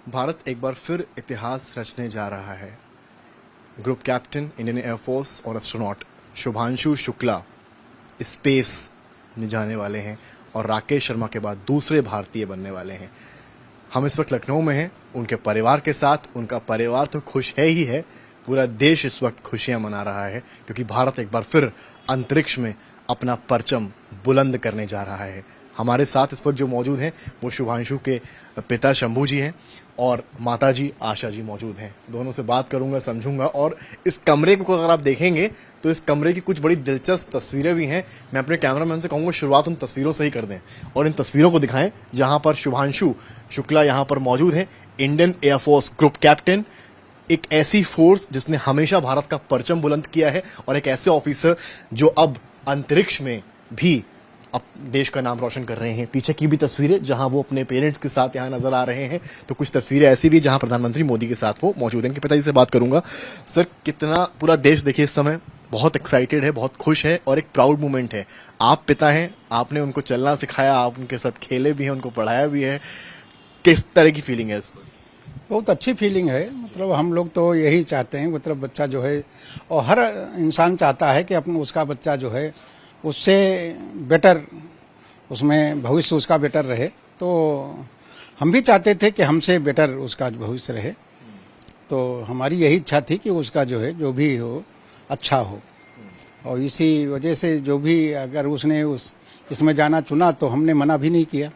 भारत एक बार फिर इतिहास रचने जा रहा है। ग्रुप कैप्टन इंडियन एयरफोर्स और एस्ट्रोनॉट शुभांशु शुक्ला स्पेस में जाने वाले हैं और राकेश शर्मा के बाद दूसरे भारतीय बनने वाले हैं। हम इस वक्त लखनऊ में हैं उनके परिवार के साथ। उनका परिवार तो खुश है ही है, पूरा देश इस वक्त खुशियां मना रहा है क्योंकि भारत एक बार फिर अंतरिक्ष में अपना परचम बुलंद करने जा रहा है। हमारे साथ इस वक्त जो मौजूद हैं वो शुभांशु के पिता शंभू जी हैं और माता जी आशा जी मौजूद हैं। दोनों से बात करूंगा, समझूंगा। और इस कमरे को अगर आप देखेंगे तो इस कमरे की कुछ बड़ी दिलचस्प तस्वीरें भी हैं। मैं अपने कैमरामैन से कहूंगा शुरुआत उन तस्वीरों से ही कर दें और इन तस्वीरों को दिखाएं जहां पर शुभांशु शुक्ला यहां पर मौजूद है। इंडियन एयरफोर्स ग्रुप कैप्टन, एक ऐसी फोर्स जिसने हमेशा भारत का परचम बुलंद किया है और एक ऐसे ऑफिसर जो अब अंतरिक्ष में भी अब देश का नाम रोशन कर रहे हैं। पीछे की भी तस्वीरें जहां वो अपने पेरेंट्स के साथ यहां नजर आ रहे हैं, तो कुछ तस्वीरें ऐसी भी जहां प्रधानमंत्री मोदी के साथ वो मौजूद हैं। इनके पिताजी से बात करूंगा। सर, कितना पूरा देश देखिए इस समय बहुत एक्साइटेड है, बहुत खुश है और एक प्राउड मोमेंट है। आप पिता हैं, आपने उनको चलना सिखाया, आप उनके साथ खेले भी हैं, उनको पढ़ाया भी है। किस तरह की फीलिंग है इस वक्त? बहुत अच्छी फीलिंग है। मतलब हम लोग तो यही चाहते हैं, मतलब बच्चा जो है, और हर इंसान चाहता है कि अपना उसका बच्चा जो है उससे बेटर, उसमें भविष्य उसका बेटर रहे। तो हम भी चाहते थे कि हमसे बेटर उसका भविष्य रहे। तो हमारी यही इच्छा थी कि उसका जो है जो भी हो अच्छा हो, और इसी वजह से जो भी अगर उसने इसमें जाना चुना तो हमने मना भी नहीं किया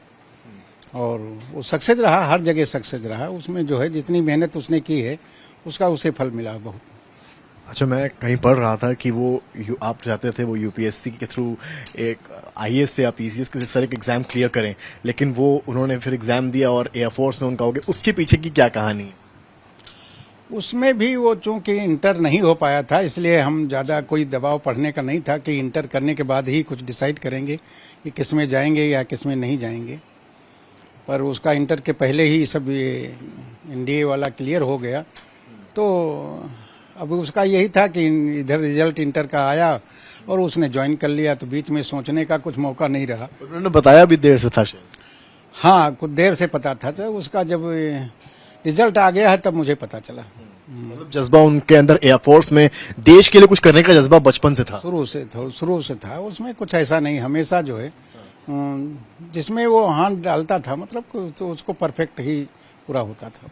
और वो सक्सेस रहा, हर जगह सक्सेस रहा। उसमें जो है जितनी मेहनत उसने की है उसका उसे फल मिला बहुत। अच्छा, मैं कहीं पढ़ रहा था कि वो आप चाहते थे वो यूपीएससी के थ्रू एक आईएएस से या पीसीएस के सर एक एग्जाम क्लियर करें, लेकिन वो उन्होंने फिर एग्जाम दिया और एयरफोर्स में उनका हो गया। उसके पीछे की क्या कहानी है? उसमें भी वो चूंकि इंटर नहीं हो पाया था, इसलिए हम ज़्यादा कोई दबाव पढ़ने का नहीं था कि इंटर करने के बाद ही कुछ डिसाइड करेंगे कि किस में जाएंगे या किस में नहीं जाएंगे। पर उसका इंटर के पहले ही सब ये एनडीए वाला क्लियर हो गया। तो अब उसका यही था कि इधर रिजल्ट इंटर का आया और उसने ज्वाइन कर लिया, तो बीच में सोचने का कुछ मौका नहीं रहा। उन्होंने बताया भी देर से था शायद। हाँ, कुछ देर से पता था। तो उसका जब रिजल्ट आ गया है तब मुझे पता चला। मतलब जज्बा उनके अंदर एयरफोर्स में देश के लिए कुछ करने का जज्बा बचपन से था। शुरू से था। उसमें कुछ ऐसा नहीं, हमेशा जो है जिसमें वो हाथ डालता था मतलब तो उसको परफेक्ट ही पूरा होता था।